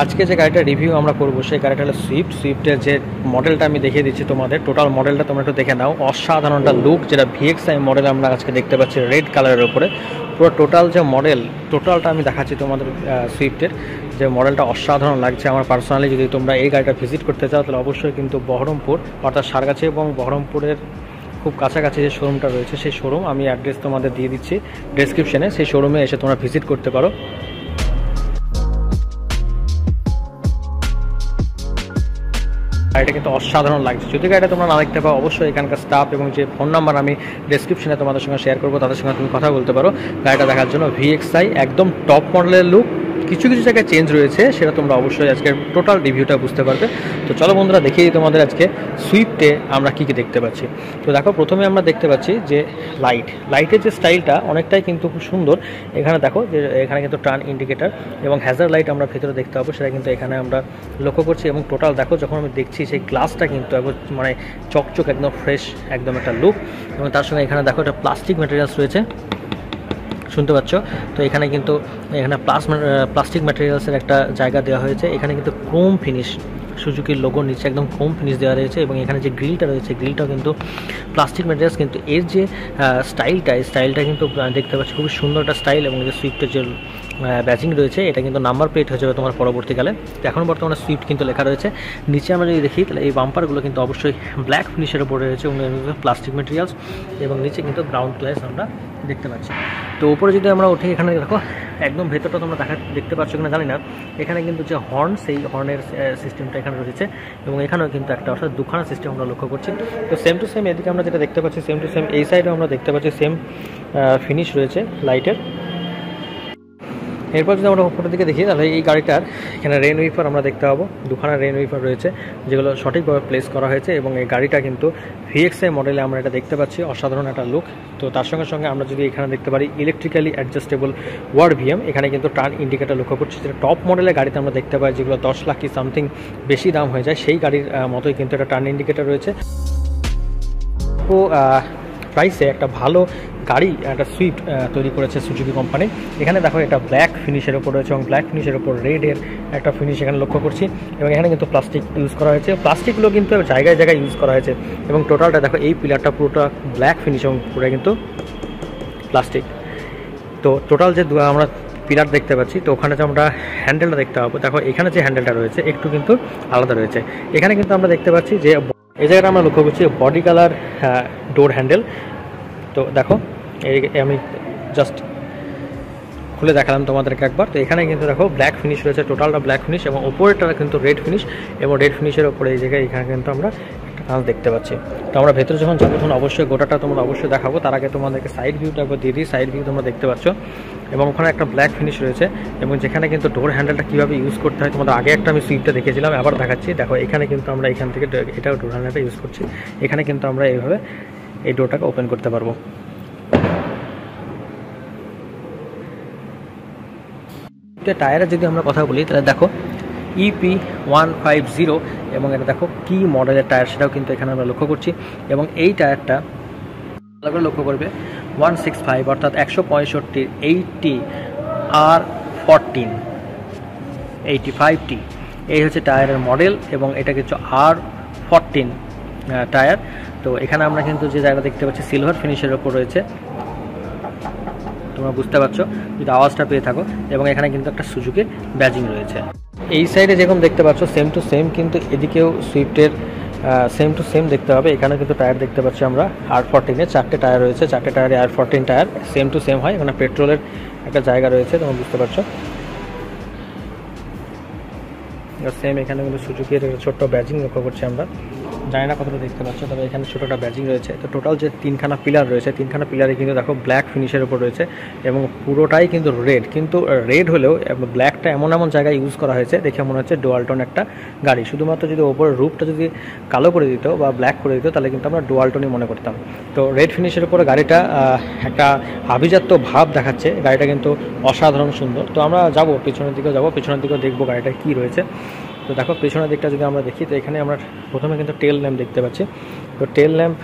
আজকে যে গাড়িটা রিভিউ আমরা করব সেই গাড়িটা হলো সুইফটের যে মডেলটা আমি দেখিয়ে দিচ্ছি তোমাদের, টোটাল মডেলটা তোমরা একটু দেখে নাও। অসাধারণ একটা লুক, যেটা ভিএক্সআই মডেল আমরা আজকে দেখতে পাচ্ছি রেড কালারের উপরে। পুরো টোটাল যে মডেল, টোটালটা আমি দেখাচ্ছি তোমাদের। সুইফটের যে মডেলটা অসাধারণ লাগছে আমার পার্সোনালি। যদি তোমরা এই গাড়িটা ভিজিট করতে চাও তাহলে অবশ্যই কিন্তু বহরমপুর অর্থাৎ সারগাছি এবং বহরমপুরের খুব কাছাকাছি যে শোরুমটা রয়েছে সেই শোরুম আমি অ্যাড্রেস তোমাদের দিয়ে দিচ্ছি ডেসক্রিপশনে, সেই শোরুমে এসে তোমরা ভিজিট করতে পারো। গাড়িটা কিন্তু অসাধারণ লাগছে। যদি গাড়িটা তোমরা না দেখতে পাও অবশ্যই এখানকার স্টাফ এবং যে ফোন নাম্বার আমি ডেসক্রিপশনে তোমাদের সঙ্গে শেয়ার করবো, তাদের সঙ্গে তুমি কথা বলতে পারো গাড়িটা দেখার জন্য। ভিএক্সআই একদম টপ মডেলের লুক, কিছু কিছু জায়গায় চেঞ্জ রয়েছে, সেটা তোমরা অবশ্যই আজকে টোটাল রিভিউটা বুঝতে পারবে। তো চলো বন্ধুরা দেখিয়ে দিই তোমাদের আজকে সুইফটে আমরা কী কী দেখতে পাচ্ছি। তো দেখো, প্রথমে আমরা দেখতে পাচ্ছি যে লাইটের যে স্টাইলটা অনেকটাই কিন্তু খুব সুন্দর। এখানে দেখো যে এখানে কিন্তু টার্ন ইন্ডিকেটার এবং হ্যাজার লাইট আমরা ভেতরে দেখতে পাবো, সেটা কিন্তু এখানে আমরা লক্ষ্য করছি। এবং টোটাল দেখো যখন আমি দেখছি সেই গ্লাসটা কিন্তু একদম মানে চকচক, একদম ফ্রেশ, একদম একটা লুক। এবং তার সঙ্গে এখানে দেখো একটা প্লাস্টিক ম্যাটেরিয়ালস রয়েছে, শুনতে পাচ্ছ। তো এখানে কিন্তু প্লাস্টিক ম্যাটেরিয়ালসের একটা জায়গা দেওয়া হয়েছে। এখানে কিন্তু ক্রোম ফিনিশ, সুজুকির লোগোর নিচে একদম ক্রোম ফিনিশ দেওয়া রয়েছে। এবং এখানে যে গ্রিলটা রয়েছে, গ্রিলটাও কিন্তু প্লাস্টিক ম্যাটেরিয়ালস। কিন্তু এর যে স্টাইলটা কিন্তু দেখতে পাচ্ছি খুবই সুন্দর একটা স্টাইল। এবং যে সুইফটের যে ব্যাচিং রয়েছে এটা কিন্তু নাম্বার প্লেট হয়ে যাবে তোমার পরবর্তীকালে। তো এখন বর্তমানে সুইফট কিন্তু লেখা রয়েছে। নিচে আমরা যদি দেখি তাহলে এই বাম্পারগুলো কিন্তু অবশ্যই ব্ল্যাক ফিনিশের উপরে রয়েছে এবং প্লাস্টিক ম্যাটেরিয়ালস, এবং নিচে কিন্তু গ্রাউন্ড গ্লাস আমরা দেখতে পাচ্ছি। তো উপরে যদি আমরা উঠি, এখানে দেখো একদম ভেতরটা তোমরা দেখতে পাচ্ছ কিনা জানি না। এখানে কিন্তু যে হর্ন, সেই হর্নের সিস্টেমটা এখানে রয়েছে। এবং এখানেও কিন্তু একটা অর্থাৎ দুখানা সিস্টেম আমরা লক্ষ্য করছি। তো সেম টু সেম এদিকে আমরা যেটা দেখতে পাচ্ছি, সেম টু সেম এই সাইডেও আমরা দেখতে পাচ্ছি সেম ফিনিশ রয়েছে লাইটের। এরপর যদি আমরা উপরের দিকে দেখি তাহলে এই গাড়িটার এখানে রেন উইফার আমরা দেখতে পাবো। দুখানা রেন উইফার রয়েছে যেগুলো সঠিকভাবে প্লেস করা হয়েছে। এবং এই গাড়িটা কিন্তু ভিএক্সআই মডেলে আমরা এটা দেখতে পাচ্ছি, অসাধারণ একটা লুক। তো তার সঙ্গে সঙ্গে আমরা যদি এখানে দেখতে পারি ইলেকট্রিক্যালি অ্যাডজাস্টেবল ওয়ার্ড ভিএম, এখানে কিন্তু টার্ন ইন্ডিকেটার লক্ষ্য করছি, যেটা টপ মডেলের গাড়িতে আমরা দেখতে পাই, যেগুলো 10 লাখ কি সামথিং বেশি দাম হয়ে যায়, সেই গাড়ির মতোই কিন্তু একটা টার্ন ইন্ডিকেটার রয়েছে। তো প্রাইসে একটা ভালো গাড়ি, একটা সুইফট তৈরি করেছে সুজুকি কোম্পানি। এখানে দেখো এটা ব্ল্যাক ফিনিশের ওপর রয়েছে এবং ব্ল্যাক ফিনিশের ওপর রেডের একটা ফিনিশ এখানে লক্ষ্য করছি। এবং এখানে কিন্তু প্লাস্টিক ইউজ করা হয়েছে, প্লাস্টিকগুলো কিন্তু জায়গায় জায়গায় ইউজ করা হয়েছে। এবং টোটালটা দেখো এই পিলারটা পুরোটা ব্ল্যাক ফিনিশ এবং পুরো কিন্তু প্লাস্টিক। তো টোটাল যে আমরা পিলার দেখতে পাচ্ছি, তো ওখানে যে আমরা হ্যান্ডেলটা দেখতে পাবো, দেখো এখানে যে হ্যান্ডেলটা রয়েছে একটু কিন্তু আলাদা রয়েছে। এখানে কিন্তু আমরা দেখতে পাচ্ছি যে এই জায়গাটা আমরা লক্ষ্য করছি বডি কালার ডোর হ্যান্ডেল। তো দেখো আমি জাস্ট খুলে দেখালাম তোমাদেরকে একবার। তো এখানে কিন্তু দেখো ব্ল্যাক ফিনিশ রয়েছে, টোটালটা ব্ল্যাক ফিনিশ এবং ওপরেরটা কিন্তু রেড ফিনিশ। এবং রেড ফিনিশের ওপরে এই জায়গায় এখানে কিন্তু আমরা একটা কাঁচ দেখতে পাচ্ছি। তো আমরা ভেতরে যখন যাবো তখন অবশ্যই গোটাটা তোমরা অবশ্যই দেখাবো। তার আগে তোমাদেরকে সাইড ভিউটা একবার দিয়ে দিই। সাইড ভিউ তোমরা দেখতে পাচ্ছ এবং ওখানে একটা ব্ল্যাক ফিনিশ রয়েছে। এবং যেখানে কিন্তু ডোর হ্যান্ডেলটা কীভাবে ইউজ করতে হয় তোমাদের আগে একটা আমি সুইফটটা দেখেছিলাম, আবার দেখাচ্ছি। দেখো এখানে কিন্তু আমরা এখান থেকে এটাও ডোর হ্যান্ডেলটা ইউজ করছি। এখানে কিন্তু আমরা এইভাবে এই ডোরটাকে ওপেন করতে পারবো। টায়ারের যদি আমরা কথা বলি তাহলে দেখো EP150 এবং এটা দেখো কি মডেলের টায়ার সেটাও কিন্তু এখানে আমরা লক্ষ্য করছি। এবং এই টায়ারটা ভালো করে লক্ষ্য করবে 165 অর্থাৎ 165 80R14 85T এই হচ্ছে টায়ারের মডেল। এবং এটা কিছু R14 টায়ার। তো এখানে আমরা কিন্তু যে জায়গা দেখতে পাচ্ছি সিলভার ফিনিশের ওপর রয়েছে, তোমরা বুঝতে পারছো যদি আওয়াজটা পেয়ে থাকো। এবং এখানে কিন্তু একটা সুজুকির ব্যাজিং রয়েছে। এই সাইডে যেরকম দেখতে পাচ্ছ সেম টু সেম কিন্তু এদিকেও সুইফটের সেম টু সেম দেখতে হবে। এখানে কিন্তু টায়ার দেখতে পাচ্ছি আমরা R14-এর 4টে টায়ার রয়েছে, 4টে টায়ারে R14 tyre same to same হয়। এখানে পেট্রোলের একটা জায়গা রয়েছে, তোমরা বুঝতে পারছো সেম। এখানে কিন্তু সুজুকির ছোট্ট ব্যাজিং লক্ষ্য করছি আমরা, জানি না কতটা দেখতে পাচ্ছ, তবে এখানে ছোটোটা ব্যাজিং রয়েছে। তো টোটাল যে তিনখানা পিলার রয়েছে, তিনখানা পিলারে কিন্তু দেখো ব্ল্যাক ফিনিশের উপর রয়েছে এবং পুরোটাই কিন্তু রেড। কিন্তু রেড হলেও ব্ল্যাকটা এমন এমন জায়গায় ইউজ করা হয়েছে দেখে মনে হচ্ছে ডুয়ালটন একটা গাড়ি। শুধুমাত্র যদি ওপরের রূপটা যদি কালো করে দিত বা ব্ল্যাক করে দিত তাহলে কিন্তু আমরা ডুয়ালটনই মনে করতাম। তো রেড ফিনিশের উপরে গাড়িটা একটা আভিজাত্য ভাব দেখাচ্ছে, গাড়িটা কিন্তু অসাধারণ সুন্দর। তো আমরা যাবো পিছনের দিকেও যাবো, পিছনের দিকেও দেখবো গাড়িটা কী রয়েছে। তো দেখো পেছনের দিকটা যদি আমরা দেখি তো এখানে আমরা প্রথমে কিন্তু টেল ল্যাম্প দেখতে পাচ্ছি। তো টেল ল্যাম্প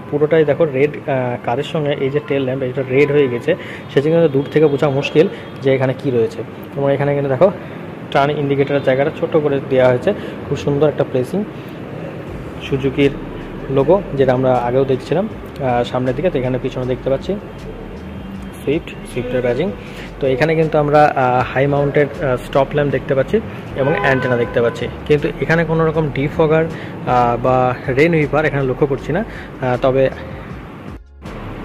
পুরোটাই দেখো রেড, কারের সঙ্গে এই যে টেল ল্যাম্প এটা রেড হয়ে গেছে, সেটা কিন্তু দূর থেকে বোঝা মুশকিল যে এখানে কি রয়েছে। এবং এখানে কিন্তু দেখো টার্ন ইন্ডিকেটারের জায়গাটা ছোট করে দেওয়া হয়েছে, খুব সুন্দর একটা প্লেসিং। সুজুকির লোগো যেটা আমরা আগেও দেখছিলাম সামনের দিকে, তো এখানে পিছনে দেখতে পাচ্ছি সুইফটের ব্যাজিং। তো এখানে কিন্তু আমরা হাই মাউন্টেড স্টপ ল্যাম্প দেখতে পাচ্ছি এবং অ্যান্টেনা দেখতে পাচ্ছি, কিন্তু এখানে কোনো রকম ডিফগার বা রেন উইপার এখানে লক্ষ্য করছি না। তবে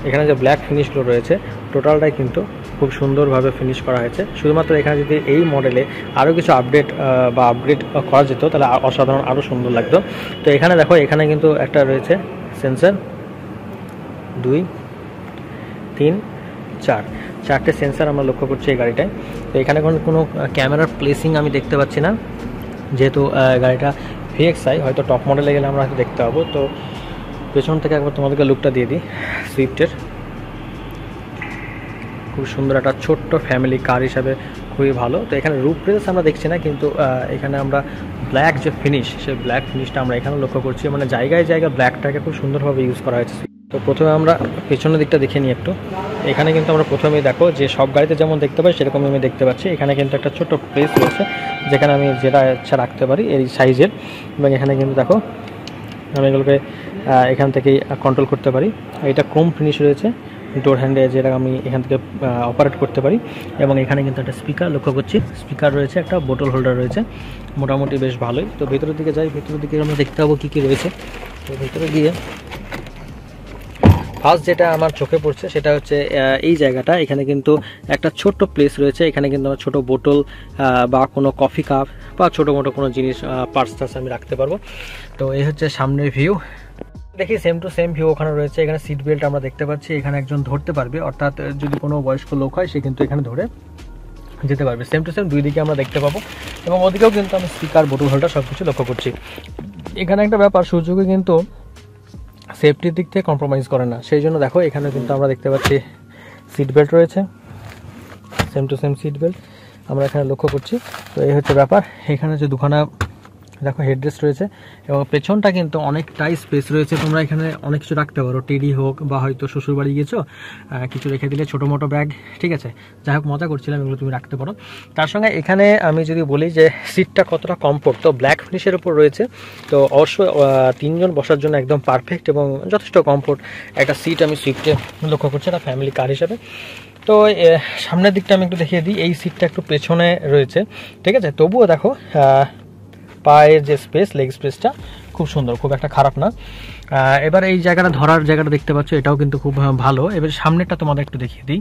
এখানে যে ব্ল্যাক ফিনিশগুলো রয়েছে টোটালটাই কিন্তু খুব সুন্দরভাবে ফিনিশ করা হয়েছে। শুধুমাত্র এখানে যদি এই মডেলে আরও কিছু আপডেট বা আপগ্রেড করা যেত তাহলে অসাধারণ আরও সুন্দর লাগতো। তো এখানে দেখো, এখানে কিন্তু একটা রয়েছে সেন্সার, 2, 3, 4, 4টে সেন্সার আমরা লক্ষ্য করছি এই গাড়িটায়। তো এখানে কোনো ক্যামেরার প্লেসিং আমি দেখতে পাচ্ছি না, যেহেতু গাড়িটা VXi, হয়তো টপ মডেলে গেলে আমরা হয়তো দেখতে পাবো। তো পেছন থেকে একবার তোমাদেরকে লুকটা দিয়ে দিই সুইফটের। খুব সুন্দর একটা ছোট্ট ফ্যামিলি কার হিসাবে খুবই ভালো। তো এখানে রুফ রেস আমরা দেখছি না, কিন্তু এখানে আমরা ব্ল্যাক যে ফিনিশ, সেই ব্ল্যাক ফিনিশটা আমরা এখানে লক্ষ্য করছি, মানে জায়গায় জায়গায় ব্ল্যাকটাকে খুব সুন্দরভাবে ইউজ করা হয়েছে। তো প্রথমে আমরা পেছনের দিকটা দেখে নিই একটু। এখানে কিন্তু আমরা প্রথমেই দেখো যে সব গাড়িতে যেমন দেখতে পাই সেরকমই আমি দেখতে পাচ্ছি। এখানে কিন্তু একটা ছোট্ট প্লেস রয়েছে যেখানে আমি যেটা ইচ্ছা রাখতে পারি এই সাইজের, এবং এখানে কিন্তু দেখো আমি এগুলোকে এখান থেকেই কন্ট্রোল করতে পারি। এটা ক্রোম ফিনিশ রয়েছে ডোর হ্যান্ডে, যেটা আমি এখান থেকে অপারেট করতে পারি। এবং এখানে কিন্তু একটা স্পিকার লক্ষ্য করছি, স্পিকার রয়েছে, একটা বোতল হোল্ডার রয়েছে, মোটামুটি বেশ ভালোই। তো ভেতরের দিকে যাই, ভেতরের দিকে আমরা দেখতে পাবো কী কী রয়েছে। তো ভেতরে গিয়ে ফার্স্ট যেটা আমার চোখে পড়ছে সেটা হচ্ছে এই জায়গাটা। এখানে কিন্তু একটা ছোট্ট প্লেস রয়েছে, এখানে কিন্তু আমার ছোটো বোতল বা কোনো কফি কাপ বা ছোটো মোটো কোনো জিনিস পার্স টার্স আমি রাখতে পারবো। তো এই হচ্ছে সামনের ভিউ। দেখি সেম টু সেম ভিউ ওখানে রয়েছে। এখানে সিট বেল্ট আমরা দেখতে পাচ্ছি, এখানে একজন ধরতে পারবে, অর্থাৎ যদি কোনো বয়স্ক লোক হয় সে কিন্তু এখানে ধরে যেতে পারবে। সেম টু সেম দুই দিকে আমরা দেখতে পাবো, এবং ওদিকেও কিন্তু আমি স্পিকার, বোতল হোল্ডার সব কিছু লক্ষ্য করছি। এখানে একটা ব্যাপার, সুজুকি কিন্তু সেফটির দিক থেকে কম্প্রোমাইজ করে না, সেই জন্য দেখো এখানে কিন্তু আমরা দেখতে পাচ্ছি সিট বেল্ট রয়েছে, same to same seat belt আমরা এখানে লক্ষ্য করছি। তো এই হচ্ছে ব্যাপার। এখানে যে দুখানা দেখো হেডরেস্ট রয়েছে, এবং পেছনটা কিন্তু অনেকটাই স্পেস রয়েছে। তোমরা এখানে অনেক কিছু রাখতে পারো, টেডি হোক বা হয়তো শ্বশুর বাড়ি গিয়েছো কিছু রেখে দিলে, ছোটো মোটো ব্যাগ, ঠিক আছে, যাই হোক মজা করছিলাম, এগুলো তুমি রাখতে পারো। তার সঙ্গে এখানে আমি যদি বলি যে সিটটা কতটা কমফোর্ট, তো ব্ল্যাক ফিনিশের উপর রয়েছে, তো অবশ্যই 3 জন বসার জন্য একদম পারফেক্ট এবং যথেষ্ট কমফোর্ট একটা সিট আমি সুইফটে লক্ষ্য করছি, একটা ফ্যামিলি কার হিসাবে। তো সামনের দিকটা আমি একটু দেখিয়ে দিই, এই সিটটা একটু পেছনে রয়েছে, ঠিক আছে, তবুও দেখো পায়ের যে স্পেস, লেগ স্পেসটা খুব সুন্দর, খুব একটা খারাপ না। এবার এই জায়গাটা ধরার জায়গাটা দেখতে পাচ্ছ, এটাও কিন্তু খুব ভালো। এবার সামনেরটা তোমাদের একটু দেখিয়ে দিই।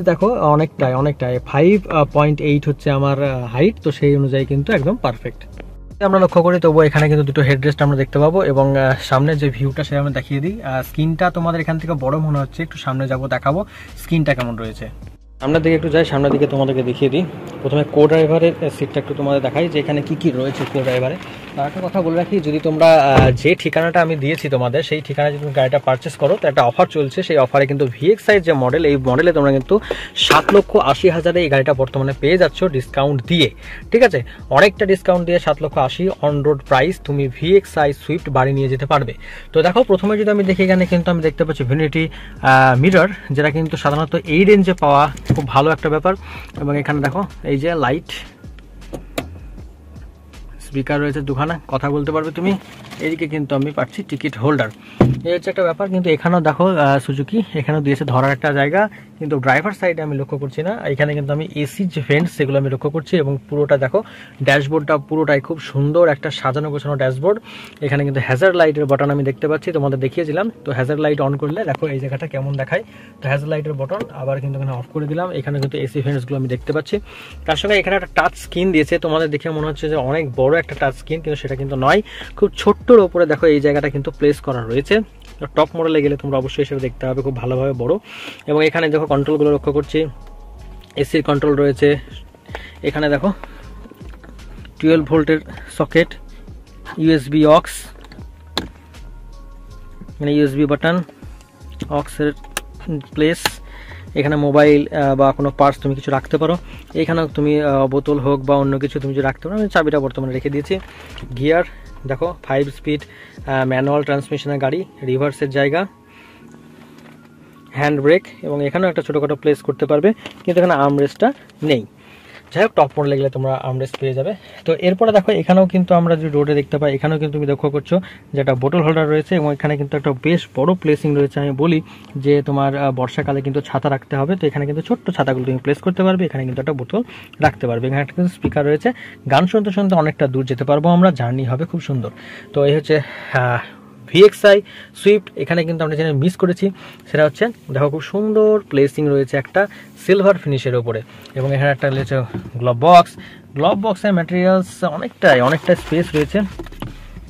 দেখো অনেকটাই 5.8 হচ্ছে আমার হাইট, তো সেই অনুযায়ী কিন্তু একদম পারফেক্ট আমরা লক্ষ্য করি। তবুও এখানে কিন্তু দুটো হেডরেস্ট আমরা দেখতে পাবো, এবং সামনে যে ভিউটা সেটা আমরা দেখিয়ে দিই। স্ক্রিনটা তোমাদের এখান থেকে বড় মনে হচ্ছে, একটু সামনে যাবো, দেখাবো স্ক্রিনটা কেমন রয়েছে। সামনের দিকে একটু যাই, সামনের দিকে তোমাদেরকে দেখিয়ে দিই। প্রথমে কো ড্রাইভারের সিটটা একটু তোমাদের দেখাই যে এখানে কী কী রয়েছে কো ড্রাইভারে। তার একটা কথা বলে রাখি, যদি তোমরা যে ঠিকানাটা আমি দিয়েছি তোমাদের, সেই ঠিকানায় যদি তুমি গাড়িটা পারচেস করো, তো একটা অফার চলছে। সেই অফারে কিন্তু VXi যে মডেল, এই মডেলে তোমরা কিন্তু 7,80,000 এই গাড়িটা বর্তমানে পেয়ে যাচ্ছ ডিসকাউন্ট দিয়ে, ঠিক আছে, অনেকটা ডিসকাউন্ট দিয়ে 7,80,000 অন রোড প্রাইস তুমি VXi সুইফট বাড়ি নিয়ে যেতে পারবে। তো দেখো প্রথমে যদি আমি দেখি, এখানে কিন্তু আমি দেখতে পাচ্ছি ভিনিটি মিরর, যেটা কিন্তু সাধারণত এই রেঞ্জে পাওয়া খুব ভালো একটা ব্যাপার। এবং এখানে দেখো এই যে লাইট, স্পিকার রয়েছে দুখানা, কথা বলতে পারবে তুমি। এদিকে কিন্তু আমি পাচ্ছি টিকিট হোল্ডার, এই হচ্ছে একটা ব্যাপার। কিন্তু এখানেও দেখো সুজুকি এখানেও দিয়েছে ধরার একটা জায়গা, কিন্তু ড্রাইভার সাইডে আমি লক্ষ্য করছি না। এখানে কিন্তু আমি এসি যে ভেন্টস সেগুলো আমি লক্ষ্য করছি, এবং পুরোটা দেখো ড্যাশবোর্ডটা পুরোটাই খুব সুন্দর একটা সাজানো গোছানো ড্যাশবোর্ড। এখানে কিন্তু হ্যাজার লাইটের বাটন আমি দেখতে পাচ্ছি, তোমাদের দেখিয়েছিলাম। তো হ্যাজার লাইট অন করলে দেখো এই জায়গাটা কেমন দেখায়। তো হ্যাজার লাইটের বাটন আবার কিন্তু এখানে অফ করে দিলাম। এখানে কিন্তু এসি ভেন্টসগুলো আমি দেখতে পাচ্ছি। তার সঙ্গে এখানে একটা টাচ স্ক্রিন দিয়েছে, তোমাদের দেখে মনে হচ্ছে যে অনেক বড় একটা টাচ স্ক্রিন, কিন্তু সেটা কিন্তু নয়, খুব ছোট্টর ওপরে দেখো এই জায়গাটা কিন্তু প্লেস করা রয়েছে। টপ মডেলে গেলে তোমরা অবশ্যই সেটা দেখতে হবে, খুব ভালোভাবে বড়। এবং এখানে দেখো কন্ট্রোলগুলো লক্ষ্য করছি, এসির কন্ট্রোল রয়েছে। এখানে দেখো 12 ভোল্টের সকেট, USB অক্স, মানে USB বাটন, অক্সের প্লেস। এখানে মোবাইল বা কোনো পার্স তুমি কিছু রাখতে পারো। এখানেও তুমি বোতল হোক বা অন্য কিছু তুমি কিছু রাখতে পারো। আমি চাবিটা বর্তমানে রেখে দিয়েছি। গিয়ার দেখো 5 স্পিড ম্যানুয়াল ট্রান্সমিশনের গাড়ি, রিভার্সের জায়গা, হ্যান্ড ব্রেক, এবং এখানেও একটা ছোটোখাটো প্লেস করতে পারবে, কিন্তু এখানে আর্মরেস্টটা নেই। যাই হোক টপ মডেলে গেলে তোমরা আর্মরেস্ট পেয়ে যাবে। তো এরপরে দেখো এখানেও কিন্তু আমরা যদি রোডে দেখতে পাই, এখানেও কিন্তু তুমি লক্ষ্য করছো যে একটা বোতল হোল্ডার রয়েছে এবং এখানে কিন্তু একটা বেশ বড় প্লেসিং রয়েছে। আমি বলি যে তোমার বর্ষাকালে কিন্তু ছাতা রাখতে হবে, তো এখানে কিন্তু ছোট্ট ছাতাগুলো তুমি প্লেস করতে পারবে, এখানে কিন্তু একটা বোতল রাখতে পারবে। এখানে একটা কিন্তু স্পিকার রয়েছে, গান শুনতে শুনতে অনেকটা দূর যেতে পারবো আমরা, জার্নি হবে খুব সুন্দর। তো এই হচ্ছে VXi সুইফট। এখানে কিন্তু আমরা যেটা মিস করেছি সেটা হচ্ছে দেখো খুব সুন্দর প্লেসিং রয়েছে একটা সিলভার ফিনিশের ওপরে, এবং এখানে একটা রয়েছে গ্লোভ বক্সের ম্যাটেরিয়ালস অনেকটা স্পেস রয়েছে,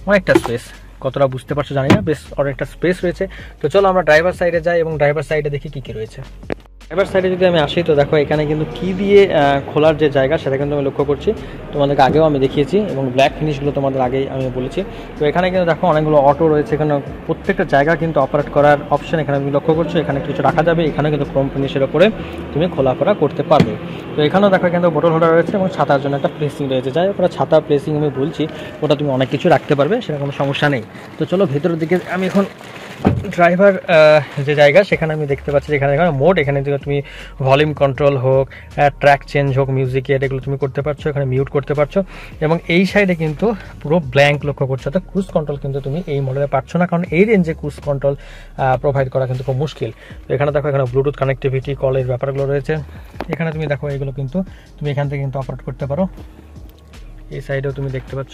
অনেকটা স্পেস, কতটা বুঝতে পারছো জানি না, বেশ অনেকটা স্পেস রয়েছে। তো চলো আমরা ড্রাইভার সাইডে যাই এবং ড্রাইভার সাইডে দেখি কী রয়েছে। ড্রাইভার সাইডে যদি আমি আসি তো দেখো এখানে কিন্তু কি দিয়ে খোলার যে জায়গা সেটা কিন্তু আমি লক্ষ্য করছি, তোমাদেরকে আগেও আমি দেখিয়েছি এবং ব্ল্যাক ফিনিশগুলো তোমাদের আগেই আমি বলেছি। তো এখানে কিন্তু দেখো অনেকগুলো অটো রয়েছে, এখানে প্রত্যেকটা জায়গা কিন্তু অপারেট করার অপশন এখানে তুমি লক্ষ্য করছো, এখানে কিছু রাখা যাবে, এখানে কিন্তু ক্রোম ফিনিশের ওপরে তুমি খোলাফেরা করতে পারবে। তো এখানেও দেখো কিন্তু বোতল হোল্ডার রয়েছে এবং ছাতার জন্য একটা প্লেসিং রয়েছে। যাই হোক ছাতা প্লেসিং আমি বলছি, ওটা তুমি অনেক কিছু রাখতে পারবে, সেটা কোনো সমস্যা নেই। তো চলো ভেতরের দিকে আমি এখন ড্রাইভার যে জায়গা সেখানে আমি দেখতে পাচ্ছি যেখানে মোড, এখানে তুমি ভলিউম কন্ট্রোল হোক, ট্র্যাক চেঞ্জ হোক, মিউজিকের এগুলো তুমি করতে পারছো, এখানে মিউট করতে পারছো। এবং এই সাইডে কিন্তু পুরো ব্ল্যাঙ্ক লক্ষ্য করছো, তো ক্রুজ কন্ট্রোল কিন্তু তুমি এই মডেলে পাচ্ছ না, কারণ এই রেঞ্জে ক্রুজ কন্ট্রোল প্রোভাইড করা কিন্তু খুব মুশকিল। তো এখানে দেখো এখানে ব্লুটুথ কানেক্টিভিটি, কলের ব্যাপারগুলো রয়েছে, এখানে তুমি দেখো এগুলো কিন্তু তুমি এখান থেকে কিন্তু অপারেট করতে পারো। এই সাইডেও তুমি দেখতে পাচ্ছ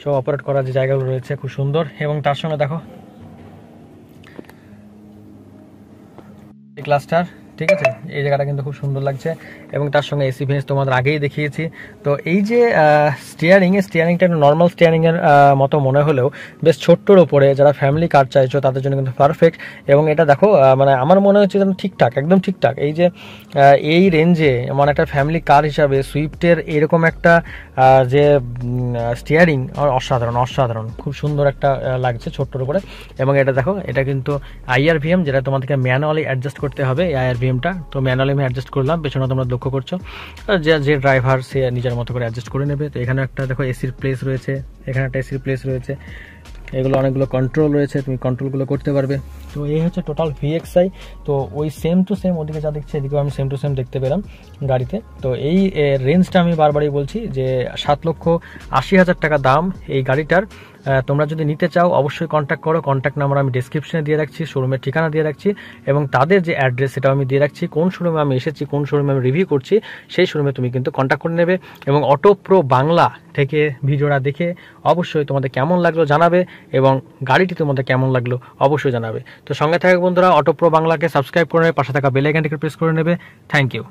সব অপারেট করার যে জায়গাগুলো রয়েছে খুব সুন্দর। এবং তার সঙ্গে দেখো ক্লাস্টার, ঠিক আছে, এই জায়গাটা কিন্তু খুব সুন্দর লাগছে এবং তার সঙ্গে এসি ভেন্স তোমাদের আগেই দেখিয়েছি। তো এই যে স্টিয়ারিংটা একটু নর্মাল স্টিয়ারিংয়ের মতো মনে হলেও বেশ ছোট্টর ওপরে যারা ফ্যামিলি কার চাইছো তাদের জন্য কিন্তু পারফেক্ট। এবং এটা দেখো মানে আমার মনে হচ্ছে যেন ঠিকঠাক, একদম ঠিকঠাক। এই যে এই রেঞ্জে মানে একটা ফ্যামিলি কার হিসাবে সুইফটের এরকম একটা যে স্টিয়ারিং অসাধারণ খুব সুন্দর একটা লাগছে ছোট্টর উপরে। এবং এটা দেখো এটা কিন্তু IRVM, যেটা তোমাদেরকে ম্যানুয়ালি অ্যাডজাস্ট করতে হবে এই IRVMটা, তো ম্যানুয়ালি আমি অ্যাডজাস্ট করলাম, পেছনে তোমরা লক্ষ্য করছো যে ড্রাইভার সে নিজের মতো করে অ্যাডজাস্ট করে নেবে। তো এখানে একটা দেখো এসির প্লেস রয়েছে, এখানে একটা এসির প্লেস রয়েছে, এগুলো অনেকগুলো কন্ট্রোল রয়েছে, তুমি কন্ট্রোলগুলো করতে পারবে। তো এই হচ্ছে টোটাল VXi। তো ওই সেম টু সেম ওদিকে যা দেখছি এদিকেও আমি সেম টু সেম দেখতে পেলাম গাড়িতে। তো এই রেঞ্জটা আমি বারবারই বলছি যে 7,80,000 টাকা দাম এই গাড়িটার। তোমরা যদি নিতে চাও অবশ্যই কন্ট্যাক্ট করো, কন্ট্যাক্ট নাম্বার আমি ডিসক্রিপশনে দিয়ে রাখছি, শোরুমের ঠিকানা দিয়ে রাখছি এবং তাদের যে অ্যাড্রেস সেটাও আমি দিয়ে রাখছি, কোন শোরুমে আমি এসেছি, কোন শোরুমে আমি রিভিউ করছি, সেই শোরুমে তুমি কিন্তু কন্ট্যাক্ট করে নেবে। এবং অটো প্রো বাংলা থেকে ভিডিওটা দেখে অবশ্যই তোমাদের কেমন লাগলো জানাবে এবং গাড়িটি তোমাদের কেমন লাগলো অবশ্যই জানাবে। তো সঙ্গে থাকা বন্ধুরা অটো প্রো বাংলাকে সাবস্ক্রাইব করে নেবে, পাশে থাকা বেল আইকনটিকে প্রেস করে নেবে। Thank you.